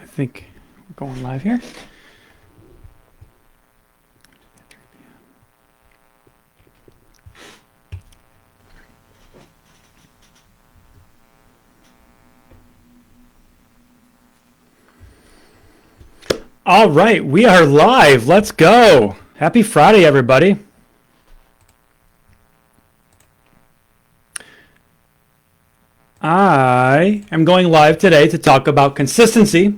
I think we're going live here. All right, we are live. Let's go. Happy Friday, everybody. I am going live today to talk about consistency.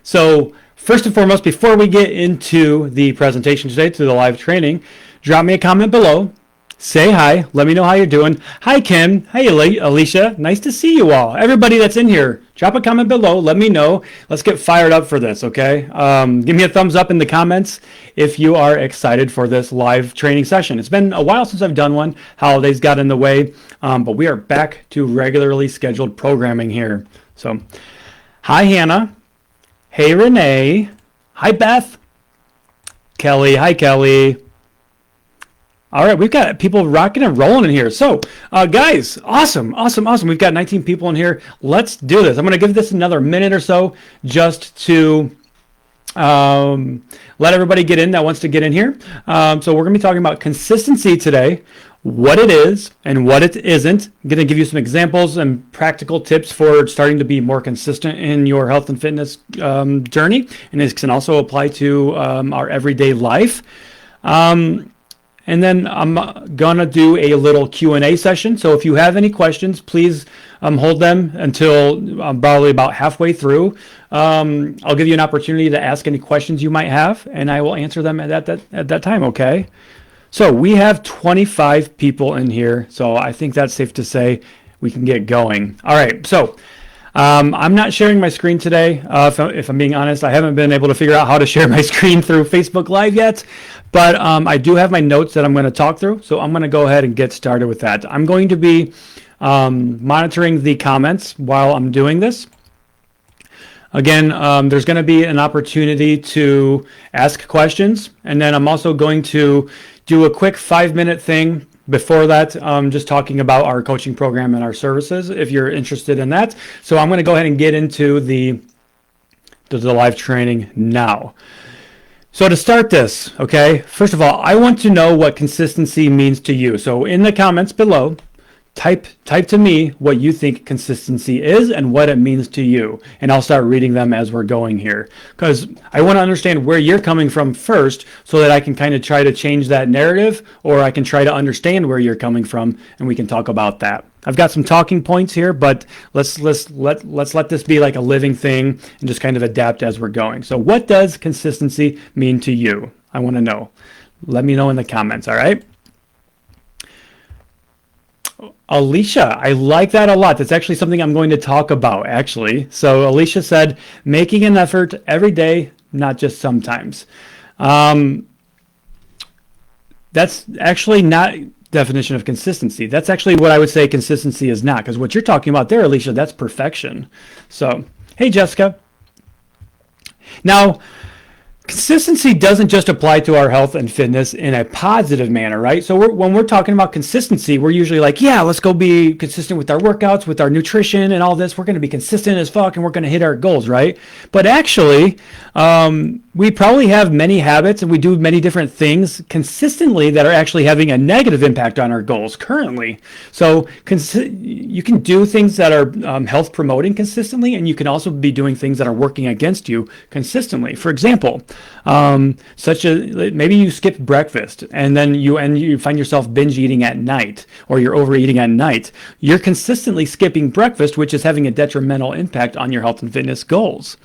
So, first and foremost, before we get into the presentation today, to the live training, drop me a comment below. Say hi. Let me know how you're doing. Hi, Kim. Hey, Alicia. Nice to see you all. Everybody that's in here, drop a comment below. Let me know. Let's get fired up for this, okay? Give me a thumbs up in the comments if you are excited for this live training session. It's been a while since I've done one. Holidays got in the way, but we are back to regularly scheduled programming here. So, hi, Hannah. Hey, Renee. Hi, Beth. Kelly. Hi, Kelly. All right, we've got people rocking and rolling in here. So, guys, awesome. We've got 19 people in here. Let's do this. I'm going to give this another minute or so just to let everybody get in that wants to get in here. So we're going to be talking about consistency today, what it is and what it isn't. I'm going to give you some examples and practical tips for starting to be more consistent in your health and fitness journey. And this can also apply to our everyday life. And then I'm going to do a little Q&A session. So if you have any questions, please hold them until probably about halfway through. I'll give you an opportunity to ask any questions you might have, and I will answer them at that time, okay? So we have 25 people in here, so I think that's safe to say we can get going. All right, so I'm not sharing my screen today. If I'm being honest, I haven't been able to figure out how to share my screen through Facebook Live yet, but I do have my notes that I'm going to talk through, so I'm going to go ahead and get started with that. I'm going to be monitoring the comments while I'm doing this. Again, there's going to be an opportunity to ask questions, and then I'm also going to do a quick 5-minute thing before that, just talking about our coaching program and our services, if you're interested in that. So I'm going to go ahead and get into the live training now. So to start this, okay, first of all, I want to know what consistency means to you. So in the comments below, type to me what you think consistency is and what it means to you, and I'll start reading them as we're going here, because I want to understand where you're coming from first, so that I can kind of try to change that narrative, or I can try to understand where you're coming from, and we can talk about that. I've got some talking points here, but let's let this be like a living thing and just kind of adapt as we're going. So what does consistency mean to you? I want to know. Let me know in the comments, all right? Alicia, I like that a lot. That's actually something I'm going to talk about, actually. So Alicia said, making an effort every day, not just sometimes. That's actually not definition of consistency. That's actually what I would say consistency is not, because what you're talking about there, Alicia, that's perfection. So, hey, Jessica. Now, consistency doesn't just apply to our health and fitness in a positive manner, right? So when we're talking about consistency, we're usually like, yeah, let's go be consistent with our workouts, with our nutrition and all this. We're going to be consistent as fuck and we're going to hit our goals, right? But actually, we probably have many habits and we do many different things consistently that are actually having a negative impact on our goals currently. So you can do things that are health promoting consistently, and you can also be doing things that are working against you consistently. For example, such as maybe you skip breakfast and then you find yourself binge eating at night, or you're overeating at night. You're consistently skipping breakfast, which is having a detrimental impact on your health and fitness goals.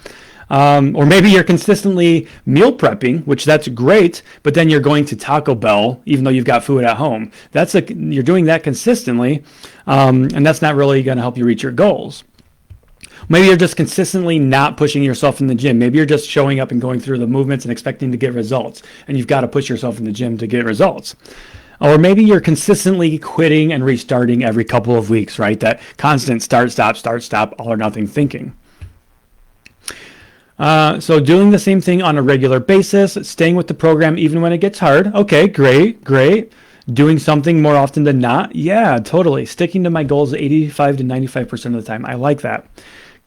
Or maybe you're consistently meal prepping, which that's great, but then you're going to Taco Bell even though you've got food at home. You're doing that consistently, and that's not really going to help you reach your goals. Maybe you're just consistently not pushing yourself in the gym. Maybe you're just showing up and going through the movements and expecting to get results, and you've got to push yourself in the gym to get results. Or maybe you're consistently quitting and restarting every couple of weeks, right? That constant start, stop, all or nothing thinking. So doing the same thing on a regular basis, staying with the program even when it gets hard. Okay, great. Doing something more often than not. Yeah, totally. Sticking to my goals 85 to 95% of the time. I like that.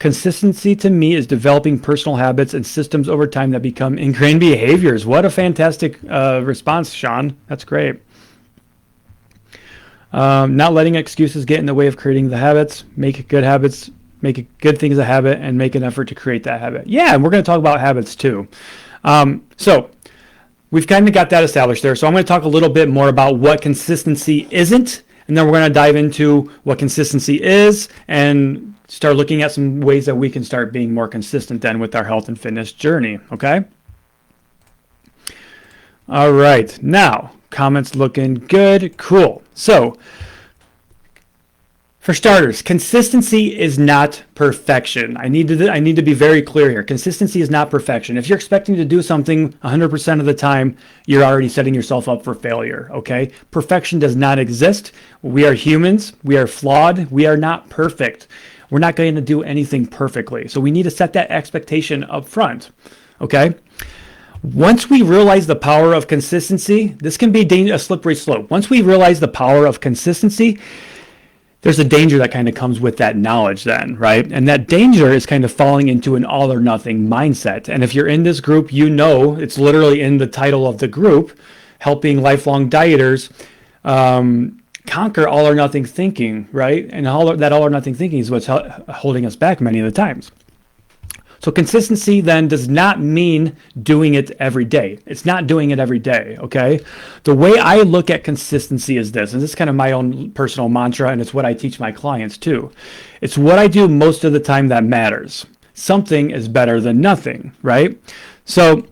Consistency to me is developing personal habits and systems over time that become ingrained behaviors. What a fantastic response, Sean. That's great. Not letting excuses get in the way of creating the habits. Make good habits. Make good things a habit and make an effort to create that habit. Yeah, and we're going to talk about habits too. So we've kind of got that established there. So I'm going to talk a little bit more about what consistency isn't, and then we're going to dive into what consistency is and start looking at some ways that we can start being more consistent then with our health and fitness journey, okay? All right, now, comments looking good, cool. So, for starters, consistency is not perfection. I need to be very clear here. Consistency is not perfection. If you're expecting to do something 100% of the time, you're already setting yourself up for failure, okay? Perfection does not exist. We are humans. We are flawed. We are not perfect. We're not going to do anything perfectly. So we need to set that expectation up front, okay? Once we realize the power of consistency, this can be a slippery slope. Once we realize the power of consistency, there's a danger that kind of comes with that knowledge then, right? And that danger is kind of falling into an all or nothing mindset. And if you're in this group, you know, it's literally in the title of the group, helping lifelong dieters conquer all or nothing thinking, right? And that all or nothing thinking is what's holding us back many of the times. So consistency then does not mean doing it every day. It's not doing it every day, okay? The way I look at consistency is this, and this is kind of my own personal mantra, and it's what I teach my clients too. It's what I do most of the time that matters. Something is better than nothing, right? So,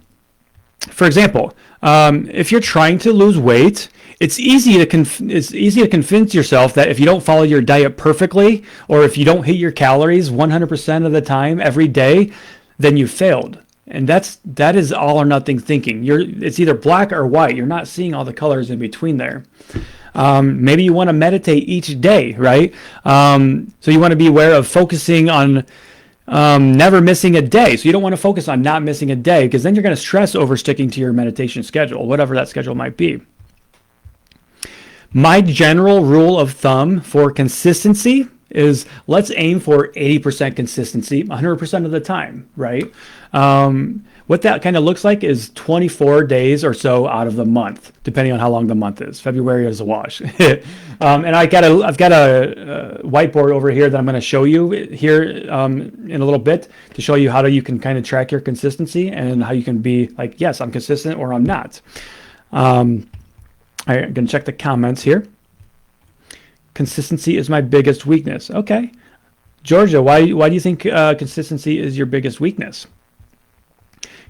for example, if you're trying to lose weight, it's easy to convince yourself that if you don't follow your diet perfectly, or if you don't hit your calories 100% of the time every day, then you failed. And that is all or nothing thinking. It's either black or white. You're not seeing all the colors in between there. Maybe you want to meditate each day, right? So you want to be aware of focusing on never missing a day. So you don't want to focus on not missing a day, because then you're going to stress over sticking to your meditation schedule, whatever that schedule might be. My general rule of thumb for consistency is let's aim for 80% consistency 100% of the time, right? What that kind of looks like is 24 days or so out of the month, depending on how long the month is. February is a wash. And I've got a whiteboard over here that I'm going to show you here in a little bit to show you how you can kind of track your consistency and how you can be like, yes, I'm consistent or I'm not. I'm going to check the comments here. Consistency is my biggest weakness. Okay. Georgia, why do you think consistency is your biggest weakness?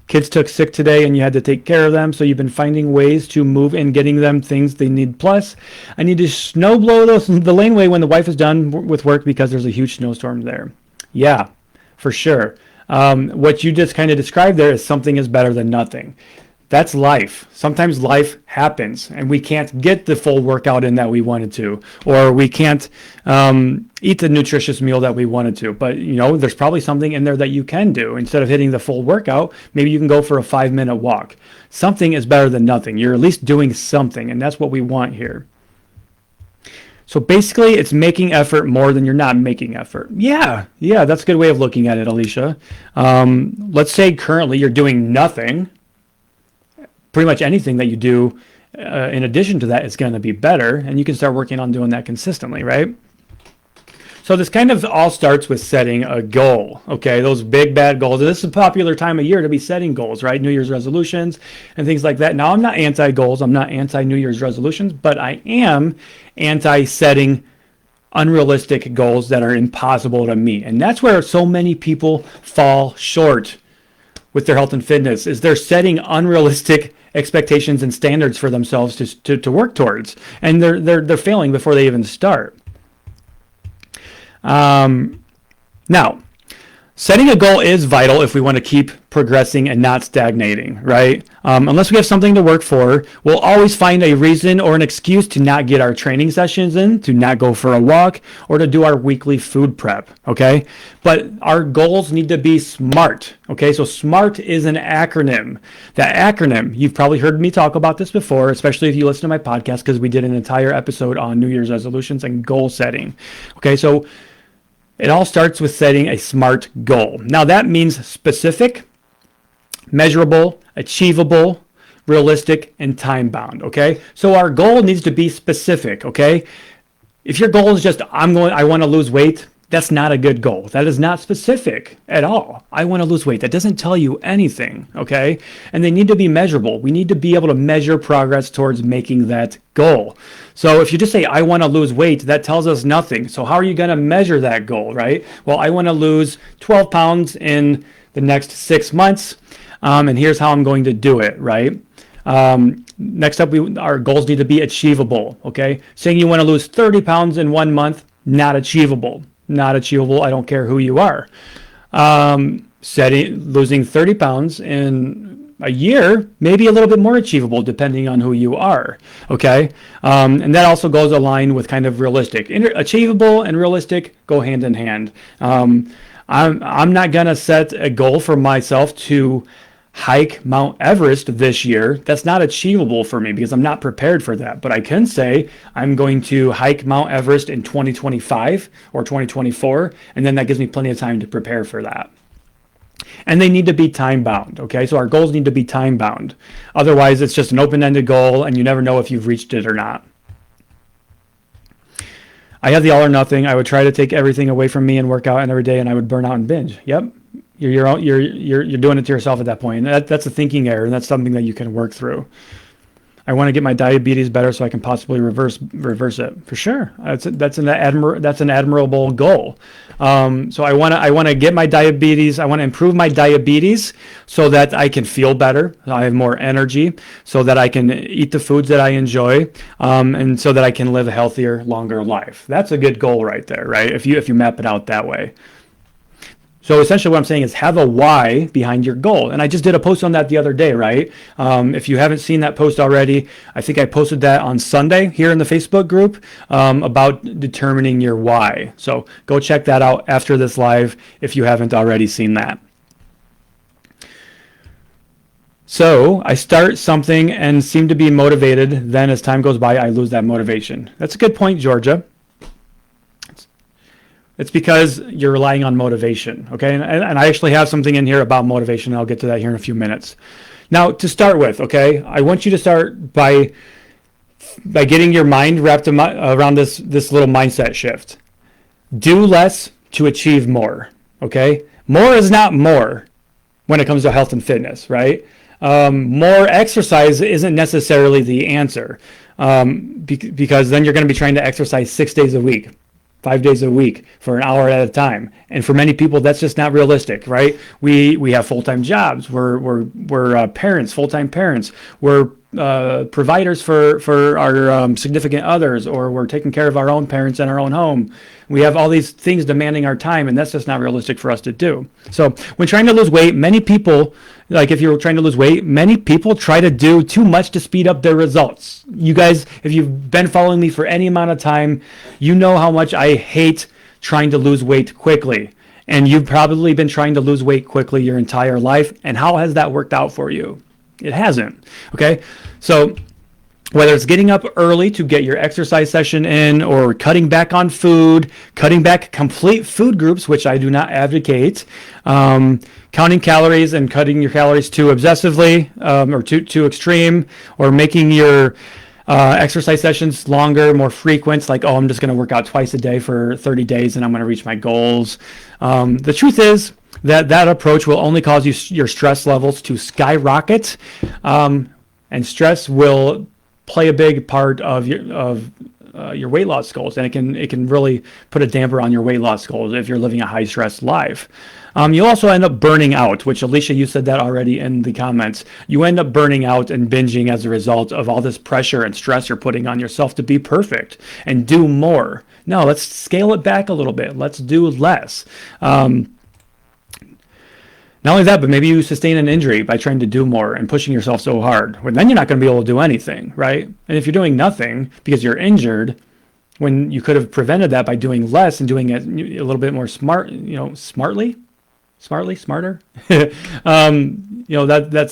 Kids took sick today and you had to take care of them, so you've been finding ways to move and getting them things they need. Plus, I need to snow blow the laneway when the wife is done with work because there's a huge snowstorm there. Yeah, for sure. What you just kind of described there is something is better than nothing. That's life. Sometimes life happens and we can't get the full workout in that we wanted to, or we can't eat the nutritious meal that we wanted to. But, there's probably something in there that you can do. Instead of hitting the full workout, maybe you can go for a 5-minute walk. Something is better than nothing. You're at least doing something, and that's what we want here. So basically, it's making effort more than you're not making effort. Yeah, that's a good way of looking at it, Alicia. Let's say currently you're doing nothing. Pretty much anything that you do in addition to that is going to be better, and you can start working on doing that consistently, right? So this kind of all starts with setting a goal, okay? Those big, bad goals. And this is a popular time of year to be setting goals, right? New Year's resolutions and things like that. Now, I'm not anti-goals. I'm not anti-New Year's resolutions, but I am anti-setting unrealistic goals that are impossible to meet. And that's where so many people fall short with their health and fitness, is they're setting unrealistic expectations and standards for themselves to work towards, and they're failing before they even start. Now, setting a goal is vital if we want to keep progressing and not stagnating, right? Unless we have something to work for, we'll always find a reason or an excuse to not get our training sessions in, to not go for a walk, or to do our weekly food prep, okay? But our goals need to be SMART, okay? So SMART is an acronym. That acronym, you've probably heard me talk about this before, especially if you listen to my podcast, because we did an entire episode on New Year's resolutions and goal setting, okay? So It all starts with setting a SMART goal. Now that means specific, measurable, achievable, realistic, and time bound. Okay. So our goal needs to be specific. Okay. If your goal is just, I want to lose weight, that's not a good goal. That is not specific at all. I want to lose weight. That doesn't tell you anything. Okay. And they need to be measurable. We need to be able to measure progress towards making that goal. So if you just say, I want to lose weight, that tells us nothing. So how are you going to measure that goal, right? Well, I want to lose 12 pounds in the next 6 months. And here's how I'm going to do it, right? Next up, our goals need to be achievable, okay? Saying you want to lose 30 pounds in 1 month, not achievable. Not achievable, I don't care who you are. Losing 30 pounds in a year, maybe a little bit more achievable depending on who you are, okay? And that also goes aligned with kind of realistic. Achievable and realistic go hand in hand. I'm not gonna set a goal for myself to hike Mount Everest this year. That's not achievable for me because I'm not prepared for that. But I can say I'm going to hike Mount Everest in 2025 or 2024, and then that gives me plenty of time to prepare for that. And they need to be time bound, okay? So our goals need to be time bound. Otherwise, it's just an open-ended goal, and you never know if you've reached it or not. I have the all or nothing. I would try to take everything away from me and work out every day, and I would burn out and binge. Yep. You're doing it to yourself at that point. That's a thinking error, and that's something that you can work through. I want to get my diabetes better so I can possibly reverse it for sure. That's an admirable goal. So I want to get my diabetes. I want to improve my diabetes so that I can feel better. I have more energy, so that I can eat the foods that I enjoy, and so that I can live a healthier, longer life. That's a good goal right there, right? If you map it out that way. So essentially what I'm saying is have a why behind your goal. And I just did a post on that the other day, right? If you haven't seen that post already, I think I posted that on Sunday here in the Facebook group about determining your why. So go check that out after this live if you haven't already seen that. So I start something and seem to be motivated. Then as time goes by, I lose that motivation. That's a good point, Georgia. It's because you're relying on motivation, okay? And I actually have something in here about motivation. I'll get to that here in a few minutes. Now, to start with, okay, I want you to start by getting your mind wrapped around this little mindset shift. Do less to achieve more, okay? More is not more when it comes to health and fitness, right? More exercise isn't necessarily the answer because then you're going to be trying to exercise 6 days a week. 5 days a week for an hour at a time. And for many people, that's just not realistic, right? We have full-time jobs. We're parents, full-time parents. We're providers for our significant others, or we're taking care of our own parents in our own home. We have all these things demanding our time, and that's just not realistic for us to do. So when trying to lose weight, many people, like if you're trying to lose weight, many people try to do too much to speed up their results. You guys, if you've been following me for any amount of time, you know how much I hate trying to lose weight quickly. And you've probably been trying to lose weight quickly your entire life. And how has that worked out for you? It hasn't. Okay. So whether it's getting up early to get your exercise session in, or cutting back on food, cutting back complete food groups, which I do not advocate, counting calories and cutting your calories too obsessively or too extreme, or making your exercise sessions longer, more frequent, like, oh, I'm just going to work out twice a day for 30 days and I'm going to reach my goals. The truth is that approach will only cause your stress levels to skyrocket, and stress will play a big part of your weight loss goals, and it can really put a damper on your weight loss goals if you're living a high stress life. You'll also end up burning out, which Alicia, you said that already in the comments. You end up burning out and binging as a result of all this pressure and stress you're putting on yourself to be perfect and do more. No, let's scale it back a little bit. Let's do less. Not only that, but maybe you sustain an injury by trying to do more and pushing yourself so hard. Well, then you're not going to be able to do anything, right? And if you're doing nothing because you're injured, when you could have prevented that by doing less and doing it a little bit more smarter. That's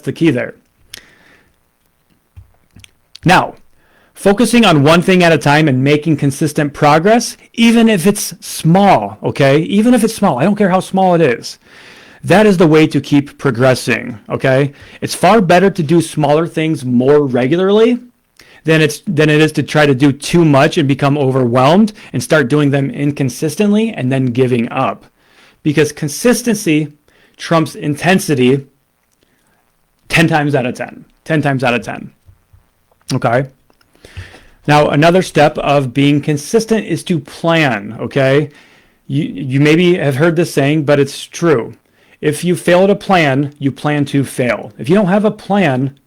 the key there. Now, Focusing on one thing at a time and making consistent progress, even if it's small, okay? Even if it's small, I don't care how small it is. That is the way to keep progressing, okay? It's far better to do smaller things more regularly than it is to try to do too much and become overwhelmed and start doing them inconsistently and then giving up. Because consistency trumps intensity 10 times out of 10. 10 times out of 10. Okay? Now, another step of being consistent is to plan, okay? You maybe have heard this saying, but it's true. If you fail to plan, you plan to fail. If you don't have a plan,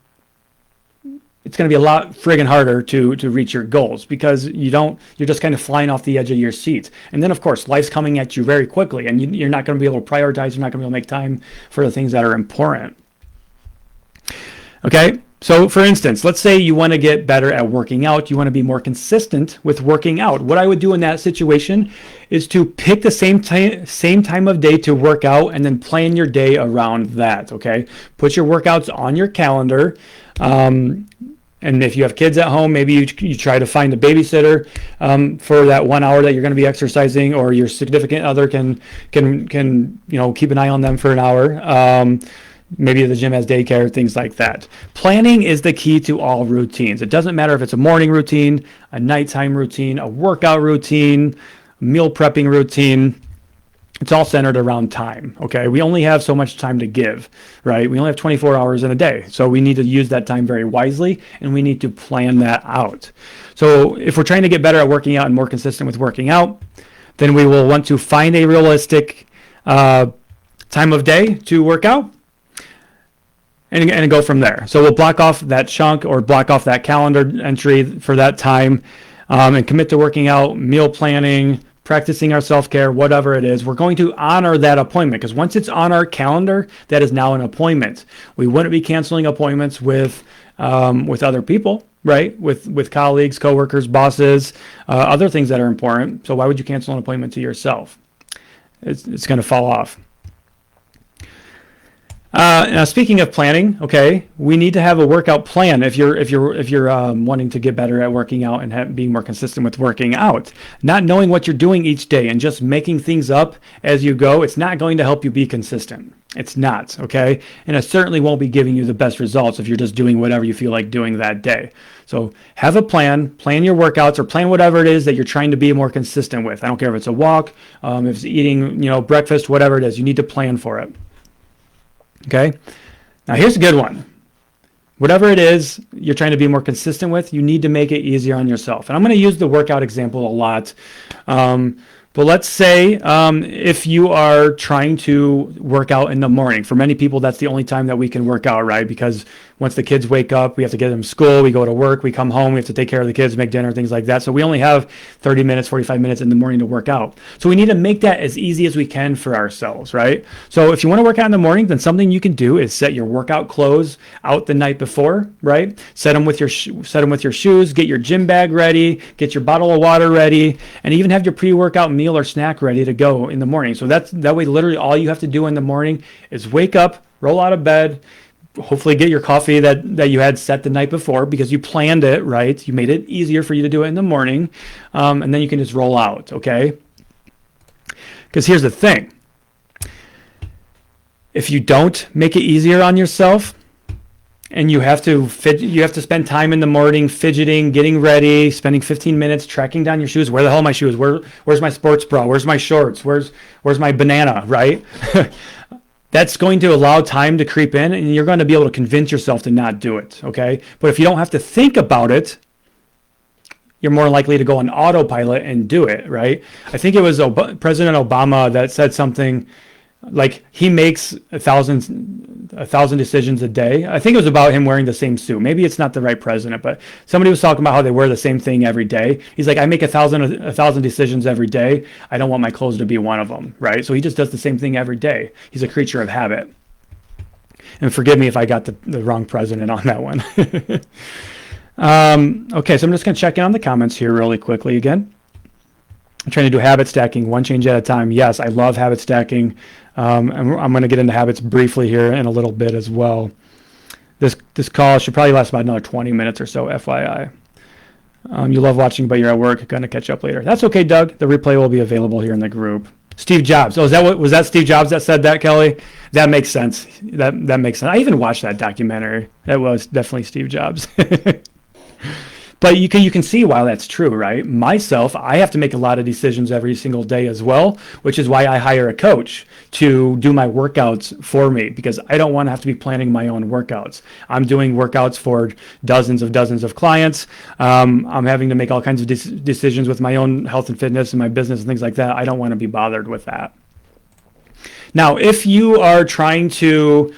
it's going to be a lot friggin' harder to reach your goals because you're just kind of flying off the edge of your seat. And then, of course, life's coming at you very quickly, and you're not going to be able to prioritize. You're not going to be able to make time for the things that are important. Okay? So, for instance, let's say you want to get better at working out. You want to be more consistent with working out. What I would do in that situation is to pick the same time of day to work out and then plan your day around that, okay? Put your workouts on your calendar. And if you have kids at home, maybe you try to find a babysitter for that 1 hour that you're going to be exercising, or your significant other can keep an eye on them for an hour. Maybe the gym has daycare, things like that. Planning is the key to all routines. It doesn't matter if it's a morning routine, a nighttime routine, a workout routine, meal prepping routine. It's all centered around time, okay? We only have so much time to give, right? We only have 24 hours in a day. So we need to use that time very wisely, and we need to plan that out. So if we're trying to get better at working out and more consistent with working out, then we will want to find a realistic time of day to work out, and go from there. So we'll block off that chunk or block off that calendar entry for that time, and commit to working out, meal planning, practicing our self-care, whatever it is. We're going to honor that appointment because once it's on our calendar, that is now an appointment. We wouldn't be canceling appointments with other people, right? With colleagues, coworkers, bosses, other things that are important. So why would you cancel an appointment to yourself? It's going to fall off. Now, speaking of planning, okay, we need to have a workout plan if you're wanting to get better at working out and being more consistent with working out. Not knowing what you're doing each day and just making things up as you go, it's not going to help you be consistent. It's not, okay? And it certainly won't be giving you the best results if you're just doing whatever you feel like doing that day. So have a plan your workouts, or plan whatever it is that you're trying to be more consistent with. I don't care if it's a walk, if it's eating, breakfast, whatever it is, you need to plan for it. Okay, now here's a good one. Whatever it is you're trying to be more consistent with, you need to make it easier on yourself. And I'm going to use the workout example a lot. But let's say if you are trying to work out in the morning. For many people, that's the only time that we can work out, right? Because once the kids wake up, we have to get them to school, we go to work, we come home, we have to take care of the kids, make dinner, things like that. So we only have 30 minutes, 45 minutes in the morning to work out. So we need to make that as easy as we can for ourselves, right? So if you want to work out in the morning, then something you can do is set your workout clothes out the night before, right? Set them with your shoes, get your gym bag ready, get your bottle of water ready, and even have your pre-workout meal or snack ready to go in the morning. So that way literally all you have to do in the morning is wake up, roll out of bed, hopefully get your coffee that you had set the night before because you planned it, right? You made it easier for you to do it in the morning, and then you can just roll out, okay? Because here's the thing. If you don't make it easier on yourself, and you have to spend time in the morning fidgeting, getting ready, spending 15 minutes tracking down your shoes. Where the hell are my shoes? Where's my sports bra? Where's my shorts? Where's my banana, right? That's going to allow time to creep in, and you're going to be able to convince yourself to not do it, okay? But if you don't have to think about it, you're more likely to go on autopilot and do it, right? I think it was President Obama that said something like he makes a thousand decisions a day. I think it was about him wearing the same suit. Maybe it's not the right president, but somebody was talking about how they wear the same thing every day. He's like, I make a thousand decisions every day. I don't want my clothes to be one of them, right? So he just does the same thing every day. He's a creature of habit. And forgive me if I got the wrong president on that one. Okay, so I'm just going to check in on the comments here really quickly again. I'm trying to do habit stacking, one change at a time. Yes, I love habit stacking. And I'm going to get into habits briefly here in a little bit as well. This call should probably last about another 20 minutes or so, FYI. You love watching, but you're at work. Going to catch up later. That's okay, Doug. The replay will be available here in the group. Steve Jobs. Oh, was that Steve Jobs that said that, Kelly? That makes sense. That makes sense. I even watched that documentary. That was definitely Steve Jobs. But you can see why that's true, right? Myself, I have to make a lot of decisions every single day as well, which is why I hire a coach to do my workouts for me, because I don't want to have to be planning my own workouts. I'm doing workouts for dozens of clients. I'm having to make all kinds of decisions with my own health and fitness and my business and things like that. I don't want to be bothered with that. Now, if you are trying to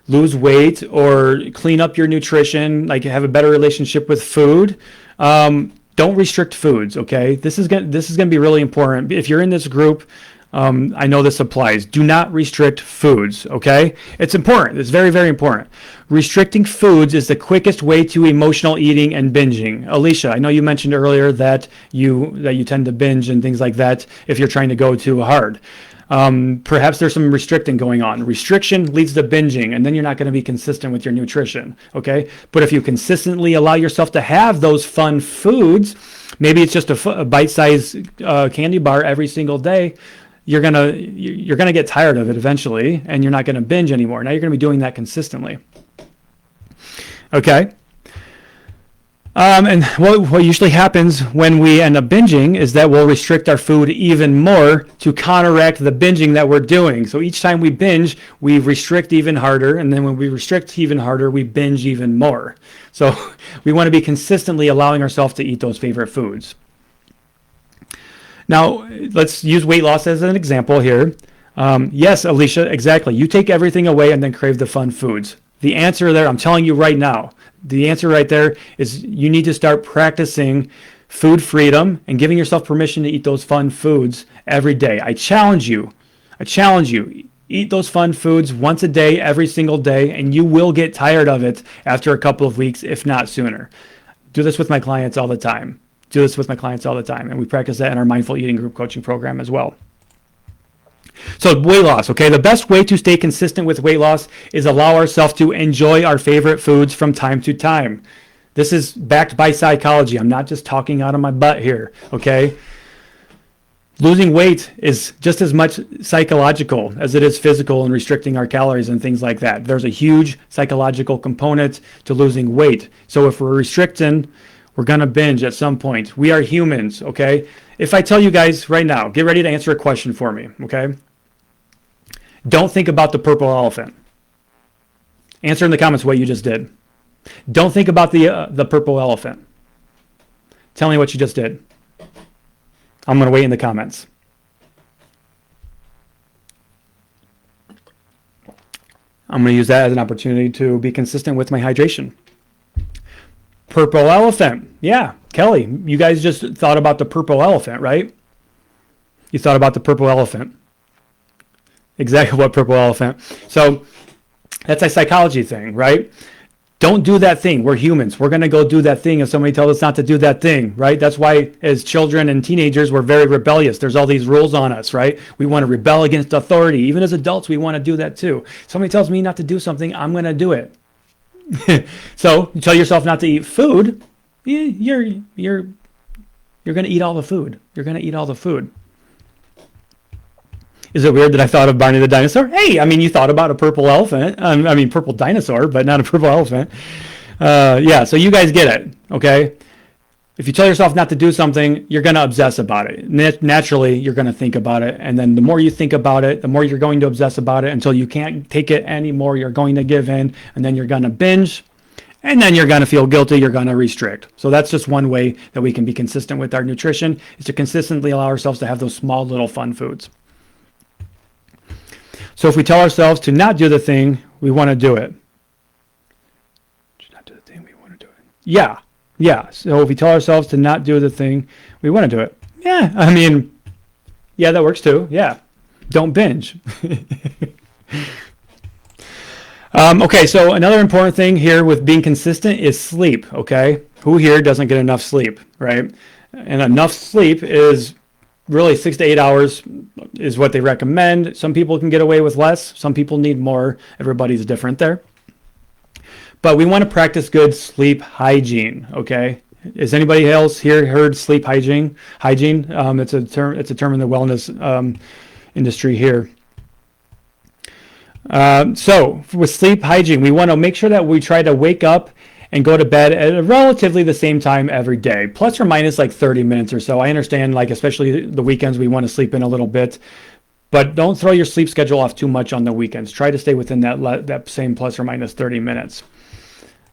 lose weight or clean up your nutrition, like have a better relationship with food, don't restrict foods. Okay, this is gonna be really important. If you're in this group, I know this applies. Do not restrict foods. Okay, it's important. It's very, very important. Restricting foods is the quickest way to emotional eating and binging. Alicia, I know you mentioned earlier that you tend to binge and things like that if you're trying to go too hard. Perhaps there's some restricting going on. Restriction leads to binging, and then you're not going to be consistent with your nutrition, okay? But if you consistently allow yourself to have those fun foods, maybe it's just a bite-sized candy bar every single day, you're gonna get tired of it eventually, and you're not going to binge anymore. Now you're going to be doing that consistently, okay? And what usually happens when we end up binging is that we'll restrict our food even more to counteract the binging that we're doing. So each time we binge, we restrict even harder. And then when we restrict even harder, we binge even more. So we want to be consistently allowing ourselves to eat those favorite foods. Now, let's use weight loss as an example here. Yes, Alicia, exactly. You take everything away and then crave the fun foods. The answer there, I'm telling you right now, the answer right there is you need to start practicing food freedom and giving yourself permission to eat those fun foods every day. I challenge you. Eat those fun foods once a day, every single day, and you will get tired of it after a couple of weeks, if not sooner. Do this with my clients all the time. And we practice that in our mindful eating group coaching program as well. So weight loss, okay? The best way to stay consistent with weight loss is allow ourselves to enjoy our favorite foods from time to time. This is backed by psychology. I'm not just talking out of my butt here, okay? Losing weight is just as much psychological as it is physical and restricting our calories and things like that. There's a huge psychological component to losing weight. So if we're restricting, we're going to binge at some point. We are humans, okay? If I tell you guys right now, get ready to answer a question for me, okay? Don't think about the purple elephant. Answer in the comments what you just did. Don't think about the purple elephant. Tell me what you just did. I'm going to wait in the comments. I'm going to use that as an opportunity to be consistent with my hydration. Purple elephant. Yeah, Kelly, you guys just thought about the purple elephant, right? You thought about the purple elephant. Exactly what purple elephant. So that's a psychology thing, right? Don't do that thing. We're humans. We're going to go do that thing if somebody tells us not to do that thing, right? That's why as children and teenagers, we're very rebellious. There's all these rules on us, right? We want to rebel against authority. Even as adults, we want to do that too. Somebody tells me not to do something, I'm going to do it. So you tell yourself not to eat food, you're going to eat all the food. You're going to eat all the food. Is it weird that I thought of Barney the dinosaur? Hey, I mean, you thought about a purple elephant. Purple dinosaur, but not a purple elephant. Yeah, so you guys get it, okay? If you tell yourself not to do something, you're going to obsess about it. Naturally, you're going to think about it. And then the more you think about it, the more you're going to obsess about it until you can't take it anymore. You're going to give in, and then you're going to binge. And then you're going to feel guilty. You're going to restrict. So that's just one way that we can be consistent with our nutrition, is to consistently allow ourselves to have those small little fun foods. So if we tell ourselves to not do the thing, we want to do it. Not do the thing, we want to do it. Yeah. So if we tell ourselves to not do the thing, we want to do it. Yeah, I mean, yeah, that works too. Yeah. Don't binge. Okay, so another important thing here with being consistent is sleep, okay? Who here doesn't get enough sleep, right? And enough sleep is really 6 to 8 hours is what they recommend. Some people can get away with less. Some people need more. Everybody's different there. But we want to practice good sleep hygiene, okay? Is anybody else here heard sleep hygiene? It's a term. It's a term in the wellness industry here. So with sleep hygiene, we want to make sure that we try to wake up and go to bed at a relatively the same time every day, plus or minus like 30 minutes or so. I understand, like especially the weekends, we want to sleep in a little bit, but don't throw your sleep schedule off too much on the weekends. Try to stay within that same plus or minus 30 minutes.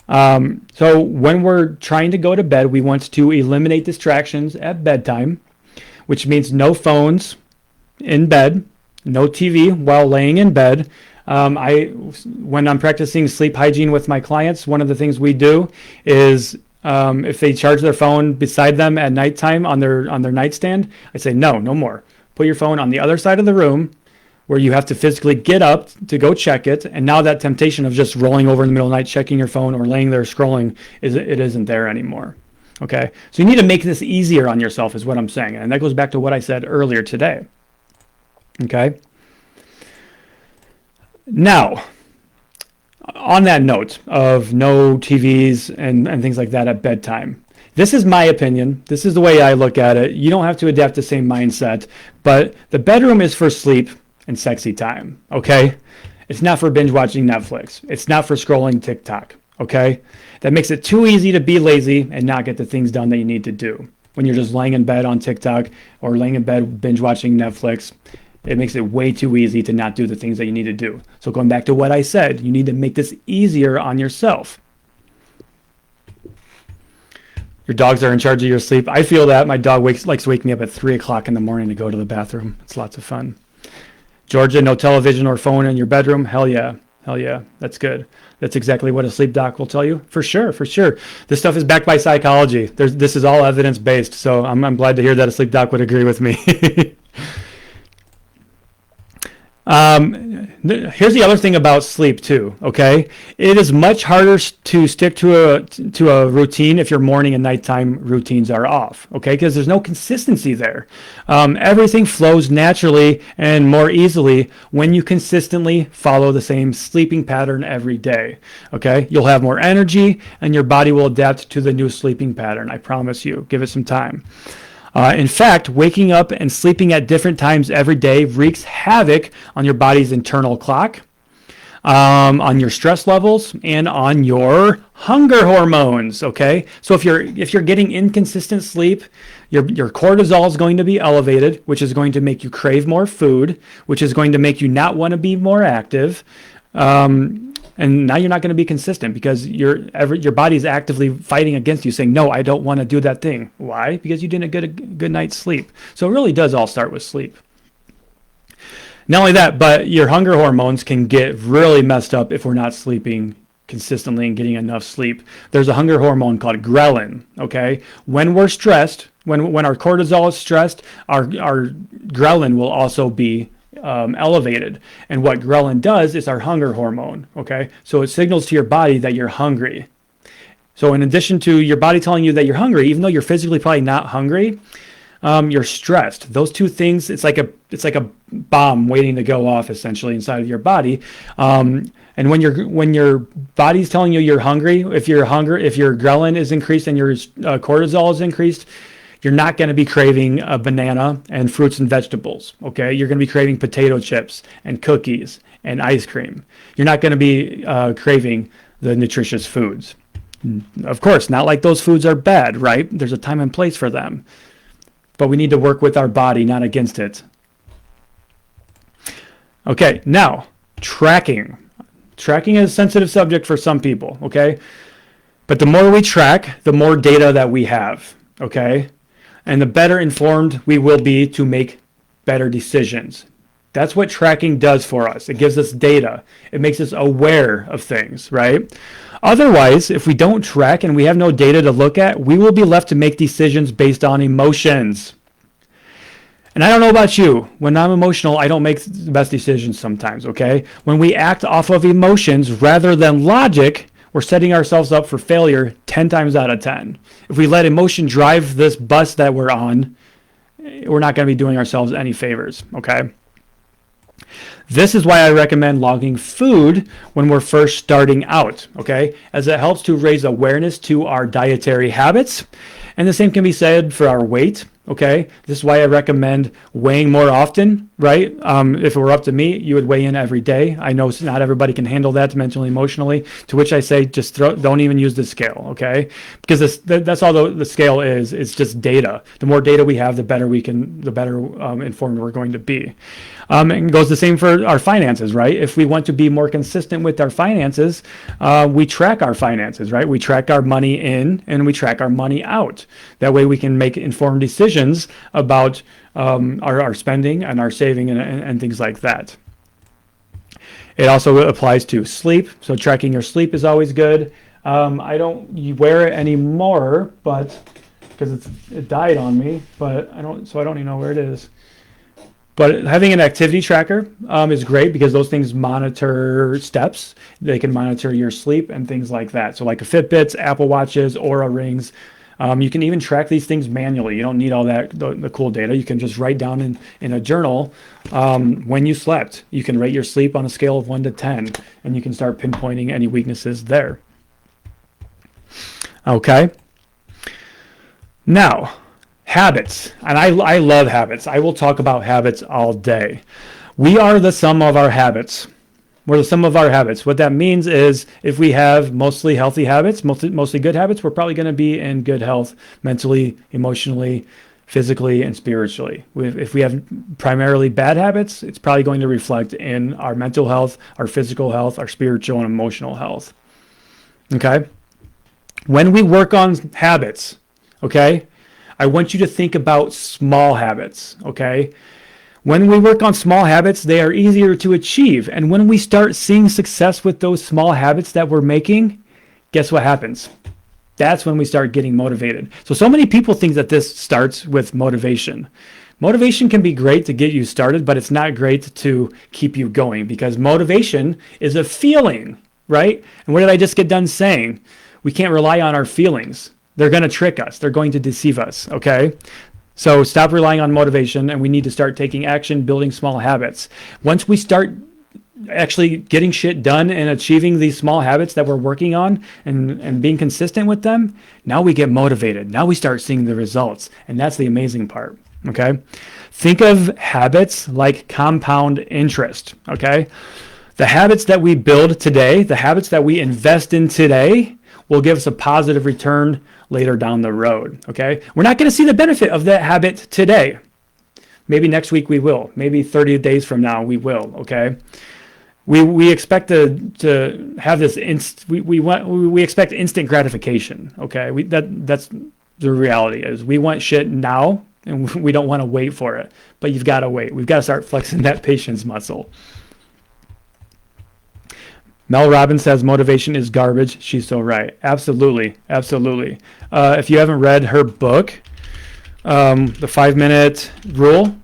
So when we're trying to go to bed, we want to eliminate distractions at bedtime, which means no phones in bed, no TV while laying in bed. When I'm practicing sleep hygiene with my clients, one of the things we do is if they charge their phone beside them at nighttime on their nightstand, I say, no more. Put your phone on the other side of the room where you have to physically get up to go check it. And now that temptation of just rolling over in the middle of the night, checking your phone or laying there scrolling, it isn't there anymore. Okay. So you need to make this easier on yourself is what I'm saying. And that goes back to what I said earlier today. Okay. Now, on that note of no TVs and things like that at bedtime, this is my opinion. This is the way I look at it. You don't have to adapt the same mindset, but the bedroom is for sleep and sexy time, okay? It's not for binge watching Netflix. It's not for scrolling TikTok, okay? That makes it too easy to be lazy and not get the things done that you need to do. When you're just laying in bed on TikTok or laying in bed binge watching Netflix, it makes it way too easy to not do the things that you need to do. So going back to what I said, you need to make this easier on yourself. Your dogs are in charge of your sleep. I feel that. My dog likes to wake me up at 3 o'clock in the morning to go to the bathroom. It's lots of fun. Georgia, no television or phone in your bedroom? Hell yeah. Hell yeah. That's good. That's exactly what a sleep doc will tell you. For sure. This stuff is backed by psychology. This is all evidence-based. So I'm glad to hear that a sleep doc would agree with me. Here's the other thing about sleep too, okay? It is much harder to stick to a routine if your morning and nighttime routines are off, okay? Because there's no consistency there. Everything flows naturally and more easily when you consistently follow the same sleeping pattern every day, okay? You'll have more energy and your body will adapt to the new sleeping pattern. I promise you. Give it some time. In fact, waking up and sleeping at different times every day wreaks havoc on your body's internal clock, on your stress levels, and on your hunger hormones. Okay, so if you're getting inconsistent sleep, your cortisol is going to be elevated, which is going to make you crave more food, which is going to make you not want to be more active. And now you're not going to be consistent because your body's actively fighting against you, saying, no, I don't want to do that thing. Why? Because you didn't get a good night's sleep. So it really does all start with sleep. Not only that, but your hunger hormones can get really messed up if we're not sleeping consistently and getting enough sleep. There's a hunger hormone called ghrelin, okay? When we're stressed, when our cortisol is stressed, our ghrelin will also be elevated. And what ghrelin does is our hunger hormone, okay? So it signals to your body that you're hungry. So in addition to your body telling you that you're hungry, even though you're physically probably not hungry, you're stressed. Those two things, it's like a bomb waiting to go off essentially inside of your body. And when your body's telling you you're hungry, if your ghrelin is increased and your cortisol is increased, you're not going to be craving a banana and fruits and vegetables, okay? You're going to be craving potato chips and cookies and ice cream. You're not going to be craving the nutritious foods. Of course, not like those foods are bad, right? There's a time and place for them. But we need to work with our body, not against it. Okay, now, tracking. Tracking is a sensitive subject for some people, okay? But the more we track, the more data that we have, okay? And the better informed we will be to make better decisions. That's what tracking does for us. It gives us data. It makes us aware of things, right? Otherwise, if we don't track and we have no data to look at, we will be left to make decisions based on emotions. And I don't know about you. When I'm emotional, I don't make the best decisions sometimes, okay? When we act off of emotions rather than logic, we're setting ourselves up for failure 10 times out of 10. If we let emotion drive this bus that we're on, we're not going to be doing ourselves any favors, okay? This is why I recommend logging food when we're first starting out, okay? As it helps to raise awareness to our dietary habits. And the same can be said for our weight, okay? This is why I recommend weighing more often, right? If it were up to me, you would weigh in every day. I know not everybody can handle that mentally, emotionally, to which I say just don't even use the scale, okay? Because that's all the scale is. It's just data. The more data we have, the better informed we're going to be. And it goes the same for our finances, right? If we want to be more consistent with our finances, we track our finances, right? We track our money in and we track our money out. That way we can make informed decisions about our spending and our saving and things like that. It also applies to sleep. So tracking your sleep is always good. I don't wear it anymore, but because it died on me, but I don't even know where it is. But having an activity tracker is great because those things monitor steps. They can monitor your sleep and things like that. So like Fitbits, Apple Watches, Oura Rings. You can even track these things manually. You don't need all that the cool data. You can just write down in a journal when you slept. You can rate your sleep on a scale of 1 to 10, and you can start pinpointing any weaknesses there. Okay. Now, habits, and I love habits. I will talk about habits all day. We are the sum of our habits. We're the sum of our habits. What that means is if we have mostly healthy habits, mostly good habits, we're probably going to be in good health mentally, emotionally, physically, and spiritually. If we have primarily bad habits, it's probably going to reflect in our mental health, our physical health, our spiritual and emotional health. Okay? When we work on habits, okay, I want you to think about small habits, okay? When we work on small habits, they are easier to achieve. And when we start seeing success with those small habits that we're making, guess what happens? That's when we start getting motivated. So many people think that this starts with motivation. Motivation can be great to get you started, but it's not great to keep you going because motivation is a feeling, right? And what did I just get done saying? We can't rely on our feelings. They're going to trick us. They're going to deceive us, okay? So stop relying on motivation, and we need to start taking action, building small habits. Once we start actually getting shit done and achieving these small habits that we're working on and being consistent with them, now we get motivated. Now we start seeing the results, and that's the amazing part, okay? Think of habits like compound interest, okay? The habits that we build today, the habits that we invest in today will give us a positive return later down the road, okay? We're not going to see the benefit of that habit today. Maybe next week we will. Maybe 30 days from now we will, okay? We expect to have this we expect instant gratification, okay? That's the reality is we want shit now and we don't want to wait for it. But you've got to wait. We've got to start flexing that patience muscle. Mel Robbins says motivation is garbage. She's so right. Absolutely. Absolutely. If you haven't read her book, The 5-Minute Rule,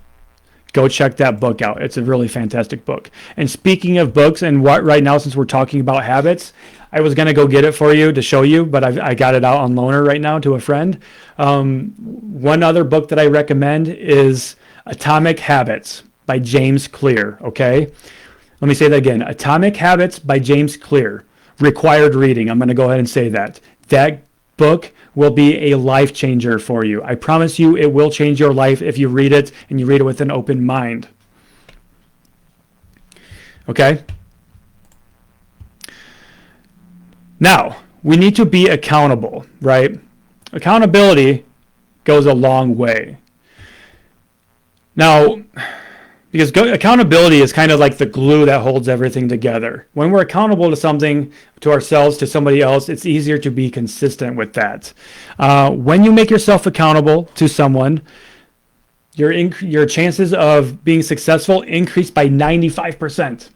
go check that book out. It's a really fantastic book. And speaking of books, and what right now, since we're talking about habits, I was going to go get it for you to show you, but I got it out on loaner right now to a friend. One other book that I recommend is Atomic Habits by James Clear, okay? Let me say that again. Atomic Habits by James Clear. Required reading. I'm going to go ahead and say that. That book will be a life changer for you. I promise you it will change your life if you read it and you read it with an open mind. Okay? Now, we need to be accountable, right? Accountability goes a long way. Now, because accountability is kind of like the glue that holds everything together. When we're accountable to something, to ourselves, to somebody else, it's easier to be consistent with that. When you make yourself accountable to someone, your chances of being successful increase by 95%.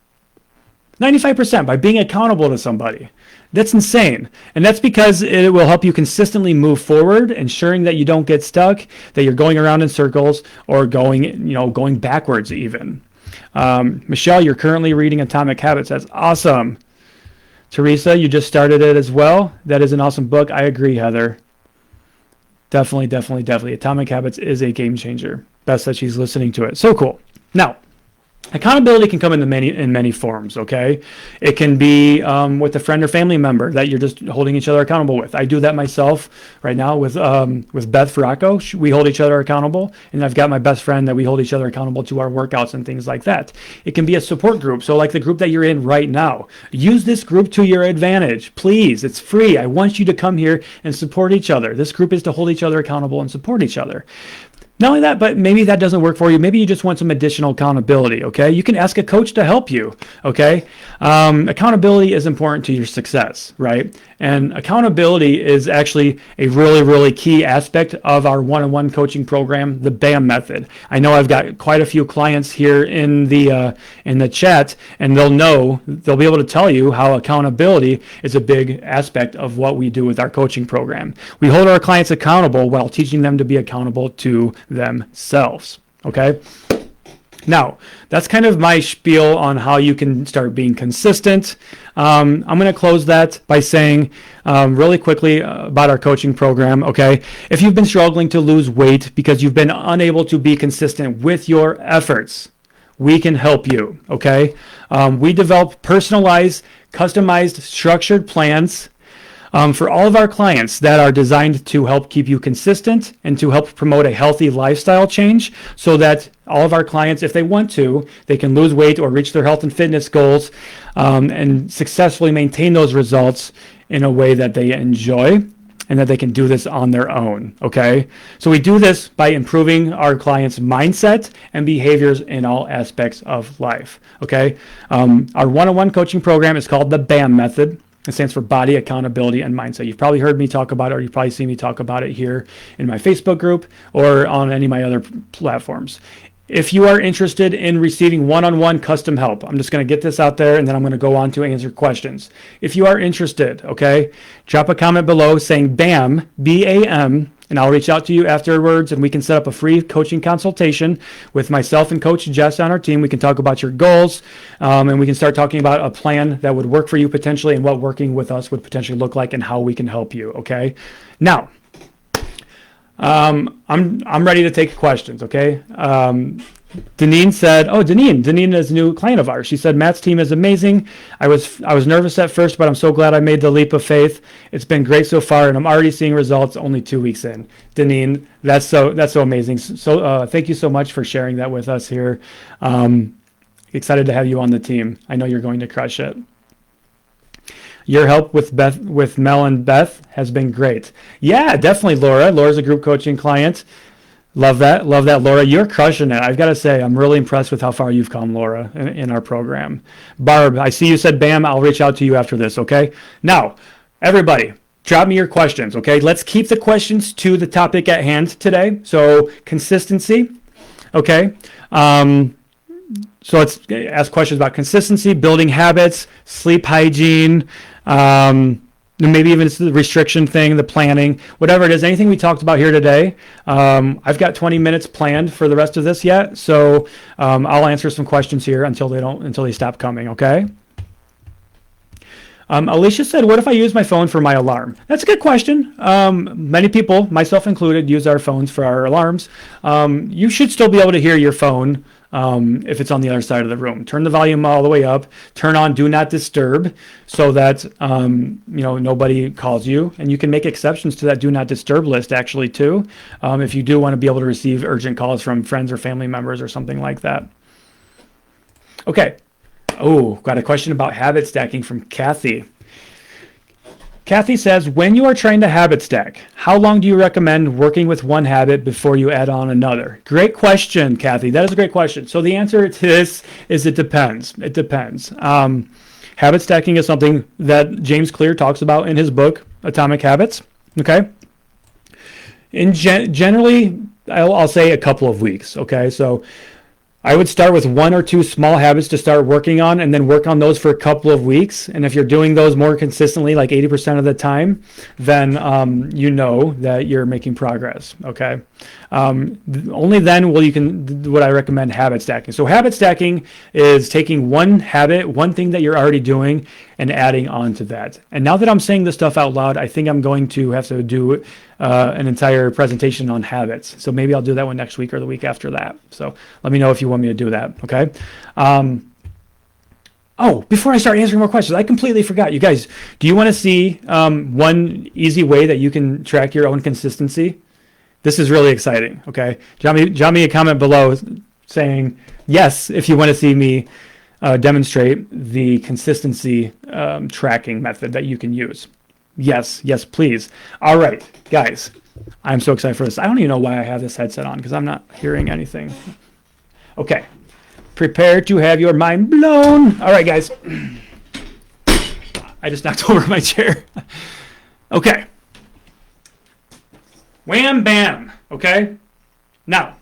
95% by being accountable to somebody. That's insane. And that's because it will help you consistently move forward, ensuring that you don't get stuck, that you're going around in circles or going backwards even. Michelle, you're currently reading Atomic Habits. That's awesome. Teresa, you just started it as well. That is an awesome book. I agree, Heather. Definitely. Atomic Habits is a game changer. Best that she's listening to it. So cool. Now, Accountability can come in many forms. Okay, it can be with a friend or family member that you're just holding each other accountable with. I do that myself right now with Beth Farraco. We hold each other accountable, and I've got my best friend that we hold each other accountable to our workouts and things like that. It can be a support group. So like the group that you're in right now, use this group to your advantage, please. It's free. I want you to come here and support each other. This group is to hold each other accountable and support each other. Not only that, but maybe that doesn't work for you. Maybe you just want some additional accountability, okay? You can ask a coach to help you, okay? Accountability is important to your success, right? And accountability is actually a really, really key aspect of our one-on-one coaching program, the BAM method. I know I've got quite a few clients here in the chat, and they'll be able to tell you how accountability is a big aspect of what we do with our coaching program. We hold our clients accountable while teaching them to be accountable to themselves, okay? Now, that's kind of my spiel on how you can start being consistent. I'm going to close that by saying really quickly about our coaching program, okay? If you've been struggling to lose weight because you've been unable to be consistent with your efforts, we can help you, okay? We develop personalized, customized, structured plans for all of our clients that are designed to help keep you consistent and to help promote a healthy lifestyle change so that all of our clients, if they want to, they can lose weight or reach their health and fitness goals and successfully maintain those results in a way that they enjoy and that they can do this on their own, okay? So we do this by improving our clients' mindset and behaviors in all aspects of life, okay? Our one-on-one coaching program is called the BAM method. It stands for Body, Accountability, and Mindset. You've probably heard me talk about it, or you've probably seen me talk about it here in my Facebook group or on any of my other platforms. If you are interested in receiving one-on-one custom help, I'm just going to get this out there and then I'm going to go on to answer questions. If you are interested, okay, drop a comment below saying BAM, B-A-M, and I'll reach out to you afterwards and we can set up a free coaching consultation with myself and Coach Jess on our team. We can talk about your goals and we can start talking about a plan that would work for you potentially and what working with us would potentially look like and how we can help you, okay? Now, I'm ready to take questions, okay? Deneen said, Deneen is a new client of ours. She said, Matt's team is amazing. I was nervous at first, but I'm so glad I made the leap of faith. It's been great so far, and I'm already seeing results only 2 weeks in. Deneen, that's so amazing. So thank you so much for sharing that with us here. Excited to have you on the team. I know you're going to crush it. Your help with Mel and Beth has been great. Yeah, definitely, Laura. Laura's a group coaching client. Love that, Laura. You're crushing it. I've got to say, I'm really impressed with how far you've come, Laura, in our program. Barb, I see you said BAM. I'll reach out to you after this, okay? Now, everybody, drop me your questions, okay? Let's keep the questions to the topic at hand today. So, consistency, okay? So let's ask questions about consistency, building habits, sleep hygiene, maybe even it's the restriction thing, the planning, whatever it is, anything we talked about here today. I've got 20 minutes planned for the rest of this yet, so I'll answer some questions here until they stop coming, okay? Alicia said, what if I use my phone for my alarm? That's a good question. Many people, myself included, use our phones for our alarms. You should still be able to hear your phone if it's on the other side of the room. Turn the volume all the way up, turn on Do Not Disturb so that nobody calls you. And you can make exceptions to that Do Not Disturb list actually too, if you do want to be able to receive urgent calls from friends or family members or something like that. Okay. Oh, got a question about habit stacking from Kathy. Kathy says, when you are trying to habit stack, how long do you recommend working with one habit before you add on another? Great question, Kathy. That is a great question. So the answer to this is it depends. It depends. Habit stacking is something that James Clear talks about in his book, Atomic Habits. Okay. Generally, I'll say a couple of weeks. Okay. So I would start with 1 or 2 small habits to start working on and then work on those for a couple of weeks. And if you're doing those more consistently, like 80% of the time, then you know that you're making progress, okay? Only then will you can what I recommend habit stacking. So habit stacking is taking one habit, one thing that you're already doing, and adding on to that. And now that I'm saying this stuff out loud, I think I'm going to have to do an entire presentation on habits. So maybe I'll do that one next week or the week after that. So let me know if you want me to do that. Okay. Oh, before I start answering more questions, I completely forgot. You guys, do you want to see one easy way that you can track your own consistency? This is really exciting, okay? Drop me a comment below saying yes if you want to see me demonstrate the consistency tracking method that you can use. Yes, please. All right, guys, I'm so excited for this. I don't even know why I have this headset on because I'm not hearing anything. Okay. Prepare to have your mind blown. All right, guys. I just knocked over my chair. Okay. Wham, bam. Okay. Now,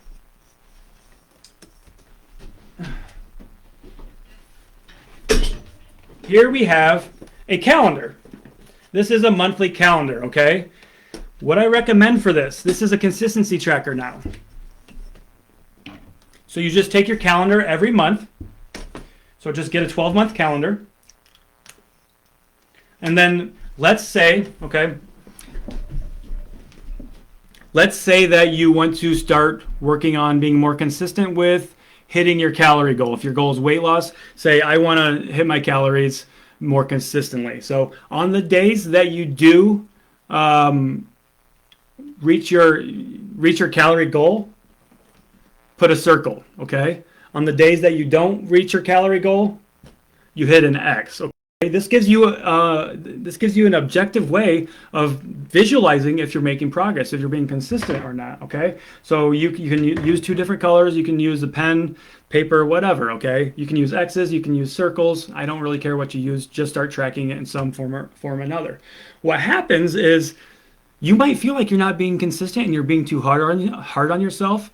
here we have a calendar. This is a monthly calendar, okay? What I recommend for this is a consistency tracker now. So you just take your calendar every month. So just get a 12-month calendar. And then let's say, okay, let's say that you want to start working on being more consistent with hitting your calorie goal. If your goal is weight loss, say I want to hit my calories more consistently. So on the days that you do reach your calorie goal, put a circle, okay? On the days that you don't reach your calorie goal, you hit an X, okay? This gives you an objective way of visualizing if you're making progress, if you're being consistent or not, okay? So you can use two different colors. You can use a pen, paper, whatever, okay? You can use X's, you can use circles. I don't really care what you use. Just start tracking it in some form or another. What happens is you might feel like you're not being consistent and you're being too hard on yourself.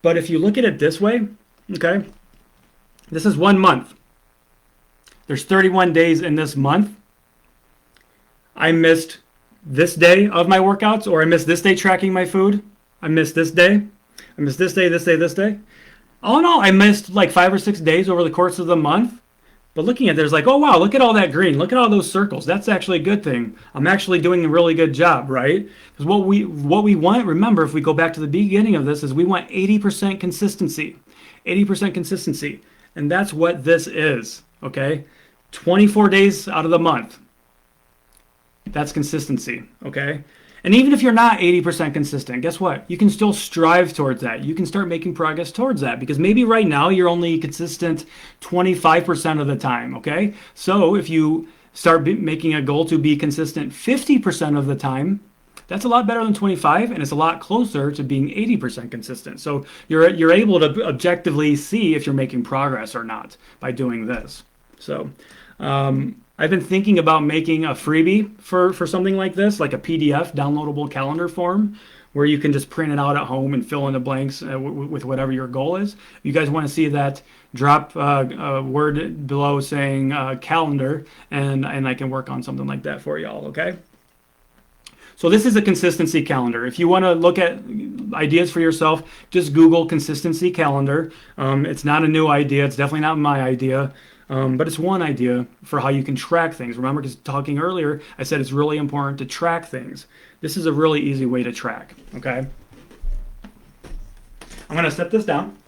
But if you look at it this way, okay, this is 1 month. There's 31 days in this month. I missed this day of my workouts, or I missed this day tracking my food. I missed this day. I missed this day, this day, this day. All in all, I missed like 5 or 6 days over the course of the month. But looking at it, there's like, oh, wow, look at all that green. Look at all those circles. That's actually a good thing. I'm actually doing a really good job, right? Because what we want, remember, if we go back to the beginning of this, is we want 80% consistency. 80% consistency. And that's what this is, okay? 24 days out of the month. That's consistency, okay? And even if you're not 80% consistent, guess what? You can still strive towards that. You can start making progress towards that because maybe right now you're only consistent 25% of the time, okay? So if you start making a goal to be consistent 50% of the time, that's a lot better than 25, and it's a lot closer to being 80% consistent. So you're able to objectively see if you're making progress or not by doing this. So I've been thinking about making a freebie for something like this, like a PDF downloadable calendar form where you can just print it out at home and fill in the blanks with whatever your goal is. If you guys want to see that, drop a word below saying calendar, and I can work on something like that for y'all, okay? So this is a consistency calendar. If you want to look at ideas for yourself, just Google consistency calendar. It's not a new idea. It's definitely not my idea. But it's one idea for how you can track things. Remember, because talking earlier, I said it's really important to track things. This is a really easy way to track, okay? I'm going to set this down.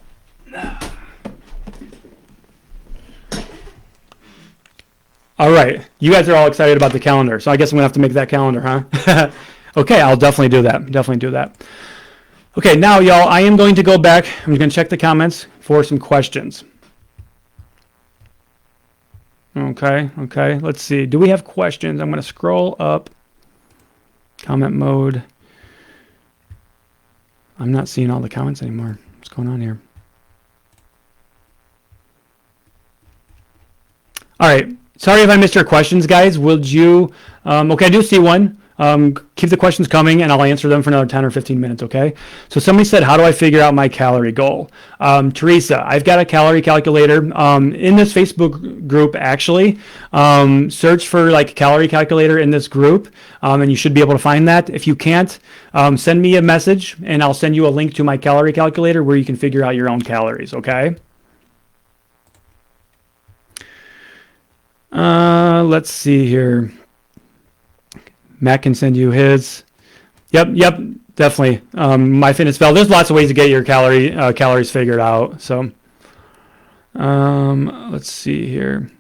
All right, you guys are all excited about the calendar, so I guess I'm going to have to make that calendar, huh? Okay, I'll definitely do that. Okay, now, y'all, I am going to go back. I'm going to check the comments for some questions. Okay, let's see. Do we have questions? I'm going to scroll up. Comment mode. I'm not seeing all the comments anymore. What's going on here? All right. Sorry if I missed your questions, guys. Would you... okay, I do see one. Keep the questions coming, and I'll answer them for another 10 or 15 minutes, okay? So somebody said, how do I figure out my calorie goal? Teresa, I've got a calorie calculator in this Facebook group, actually. Search for like calorie calculator in this group, and you should be able to find that. If you can't, send me a message, and I'll send you a link to my calorie calculator where you can figure out your own calories, okay? Let's see here. Matt can send you his. Yep, definitely. MyFitnessPal. There's lots of ways to get your calories figured out. So, let's see here.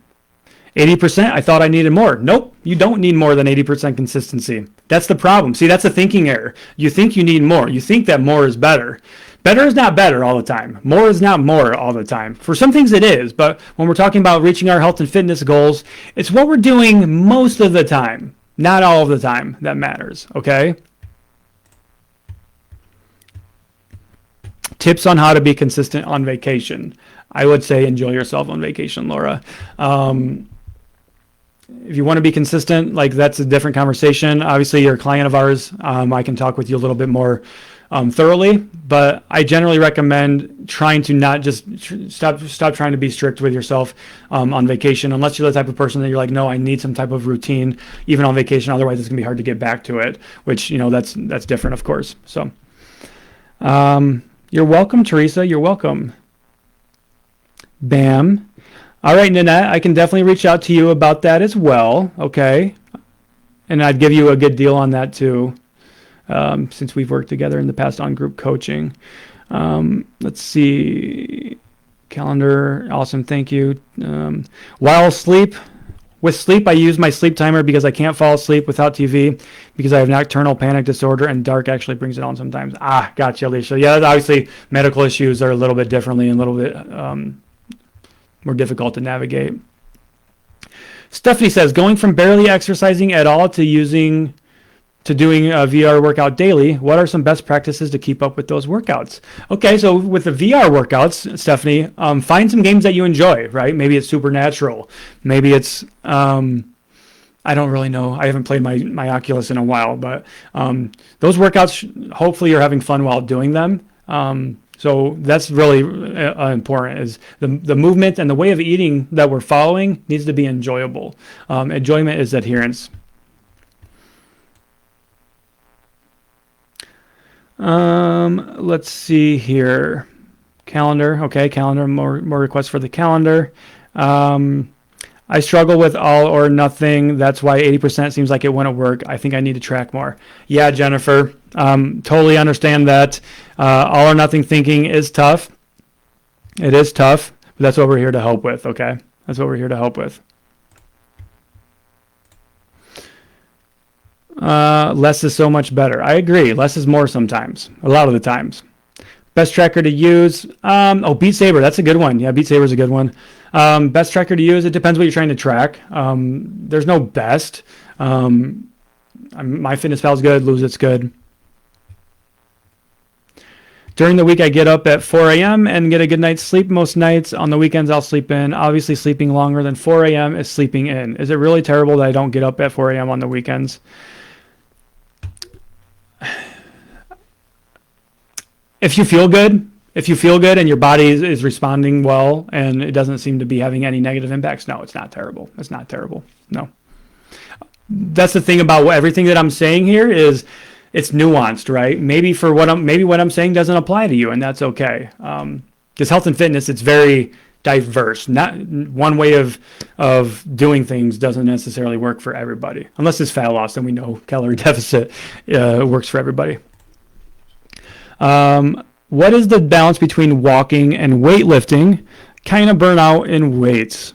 80%. I thought I needed more. Nope, you don't need more than 80% consistency. That's the problem. See, that's a thinking error. You think you need more. You think that more is better. Better is not better all the time. More is not more all the time. For some things it is, but when we're talking about reaching our health and fitness goals, it's what we're doing most of the time, not all of the time, that matters, okay? Tips on how to be consistent on vacation. I would say enjoy yourself on vacation, Laura. If you want to be consistent, like that's a different conversation. Obviously, you're a client of ours. I can talk with you a little bit more thoroughly, but I generally recommend trying to not just stop trying to be strict with yourself on vacation, unless you're the type of person that you're like, no, I need some type of routine even on vacation. Otherwise, it's gonna be hard to get back to it. Which that's different, of course. So, you're welcome, Teresa. You're welcome. Bam. All right, Nanette, I can definitely reach out to you about that as well. Okay, and I'd give you a good deal on that too. Since we've worked together in the past on group coaching. Let's see. Calendar. Awesome. Thank you. With sleep, I use my sleep timer because I can't fall asleep without TV because I have nocturnal panic disorder and dark actually brings it on sometimes. Gotcha, Alicia. Yeah, obviously medical issues are a little bit differently and a little bit more difficult to navigate. Stephanie says, going from barely exercising at all to doing a VR workout daily, what are some best practices to keep up with those workouts? Okay, so with the VR workouts, Stephanie, find some games that you enjoy, right? Maybe it's Supernatural. Maybe it's, I don't really know. I haven't played my Oculus in a while, but those workouts, hopefully you're having fun while doing them. So that's really important, is the movement and the way of eating that we're following needs to be enjoyable. Enjoyment is adherence. Let's see here. Calendar. Okay, calendar. More requests for the calendar. I struggle with all or nothing. That's why 80% seems like it wouldn't work. I think I need to track more. Yeah, Jennifer. Totally understand that. All or nothing thinking is tough. It is tough, but that's what we're here to help with. Okay, that's what we're here to help with. Less is so much better. I agree. Less is more sometimes. A lot of the times. Best tracker to use. Beat Saber. That's a good one. Yeah, Beat Saber is a good one. Best tracker to use. It depends what you're trying to track. There's no best. MyFitnessPal is good. Lose It's good. During the week, I get up at 4 a.m. and get a good night's sleep most nights. On the weekends, I'll sleep in. Obviously, sleeping longer than 4 a.m. is sleeping in. Is it really terrible that I don't get up at 4 a.m. on the weekends? If you feel good and your body is responding well and it doesn't seem to be having any negative impacts, no, it's not terrible. It's not terrible. No. That's the thing about everything that I'm saying here is it's nuanced, right? Maybe what I'm saying doesn't apply to you, and that's okay. Because health and fitness, it's very diverse. Not one way of doing things doesn't necessarily work for everybody. Unless it's fat loss, then we know calorie deficit works for everybody. What is the balance between walking and weightlifting? Kind of burn out in weights.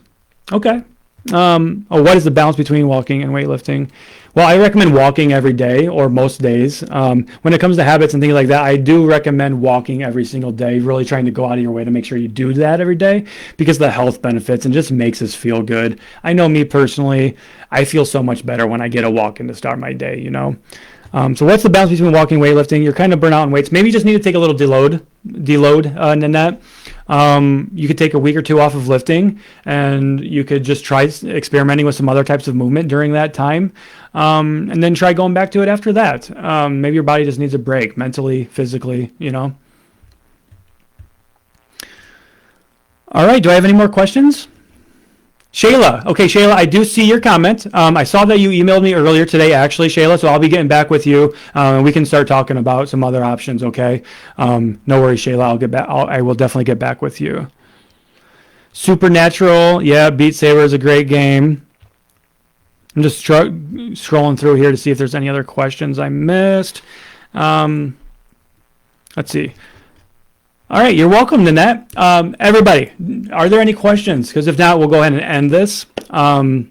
Okay. What is the balance between walking and weightlifting? Well, I recommend walking every day or most days. When it comes to habits and things like that, I do recommend walking every single day, really trying to go out of your way to make sure you do that every day because of the health benefits and just makes us feel good. I know me personally, I feel so much better when I get a walk in to start my day, So what's the balance between walking and weightlifting? You're kind of burnt out in weights. Maybe you just need to take a little deload deload, Nanette. You could take a week or two off of lifting, and you could just try experimenting with some other types of movement during that time, and then try going back to it after that. Maybe your body just needs a break, mentally, physically, you know. All right, do I have any more questions? Shayla. Okay, Shayla, I do see your comment. I saw that you emailed me earlier today, actually, Shayla, so I'll be getting back with you, and we can start talking about some other options, okay? No worries, Shayla. I'll get back. I will definitely get back with you. Supernatural. Yeah, Beat Saber is a great game. I'm just scrolling through here to see if there's any other questions I missed. Let's see. All right, you're welcome, Nanette. Everybody, are there any questions? Because if not, we'll go ahead and end this. But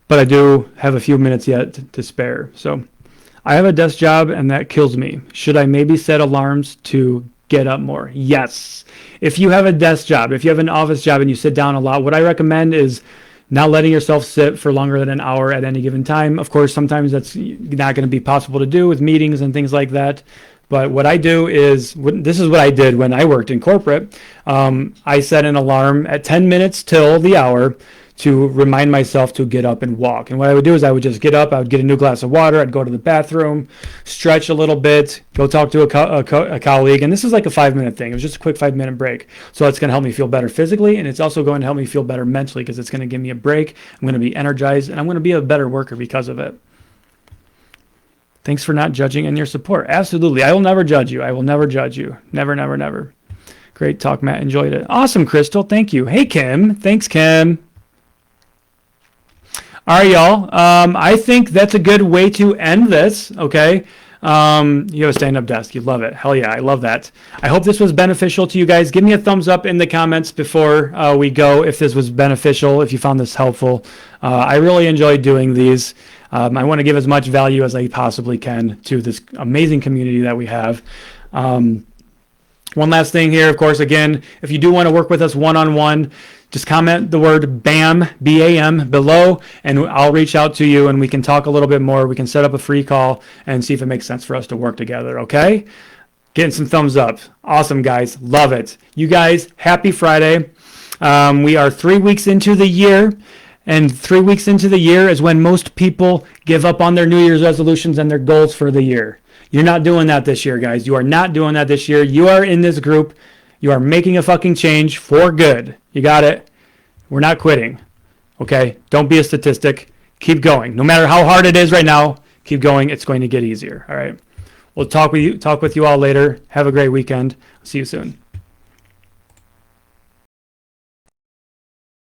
I do have a few minutes yet to spare. So I have a desk job, and that kills me. Should I maybe set alarms to get up more? Yes. If you have a desk job, if you have an office job and you sit down a lot, what I recommend is not letting yourself sit for longer than an hour at any given time. Of course, sometimes that's not going to be possible to do with meetings and things like that. But what I do is, this is what I did when I worked in corporate. I set an alarm at 10 minutes till the hour to remind myself to get up and walk. And what I would do is I would just get up, I would get a new glass of water, I'd go to the bathroom, stretch a little bit, go talk to a colleague. And this is like a 5-minute thing. It was just a quick 5-minute break. So it's going to help me feel better physically, and it's also going to help me feel better mentally because it's going to give me a break. I'm going to be energized, and I'm going to be a better worker because of it. Thanks for not judging and your support. Absolutely. I will never judge you. I will never judge you. Never, never, never. Great talk, Matt. Enjoyed it. Awesome, Crystal. Thank you. Hey, Kim. Thanks, Kim. All right, y'all. I think that's a good way to end this, okay? You have a stand-up desk. You love it. Hell yeah, I love that. I hope this was beneficial to you guys. Give me a thumbs up in the comments before we go if this was beneficial, if you found this helpful. I really enjoyed doing these. I want to give as much value as I possibly can to this amazing community that we have. One last thing here, of course, again, if you do want to work with us one-on-one, just comment the word BAM, B-A-M, below, and I'll reach out to you and we can talk a little bit more. We can set up a free call and see if it makes sense for us to work together, okay? Getting some thumbs up. Awesome, guys. Love it. You guys, happy Friday. We are 3 weeks into the year. And 3 weeks into the year is when most people give up on their New Year's resolutions and their goals for the year. You're not doing that this year, guys. You are not doing that this year. You are in this group. You are making a fucking change for good. You got it? We're not quitting. Okay? Don't be a statistic. Keep going. No matter how hard it is right now, keep going. It's going to get easier. All right? We'll talk with you all later. Have a great weekend. See you soon.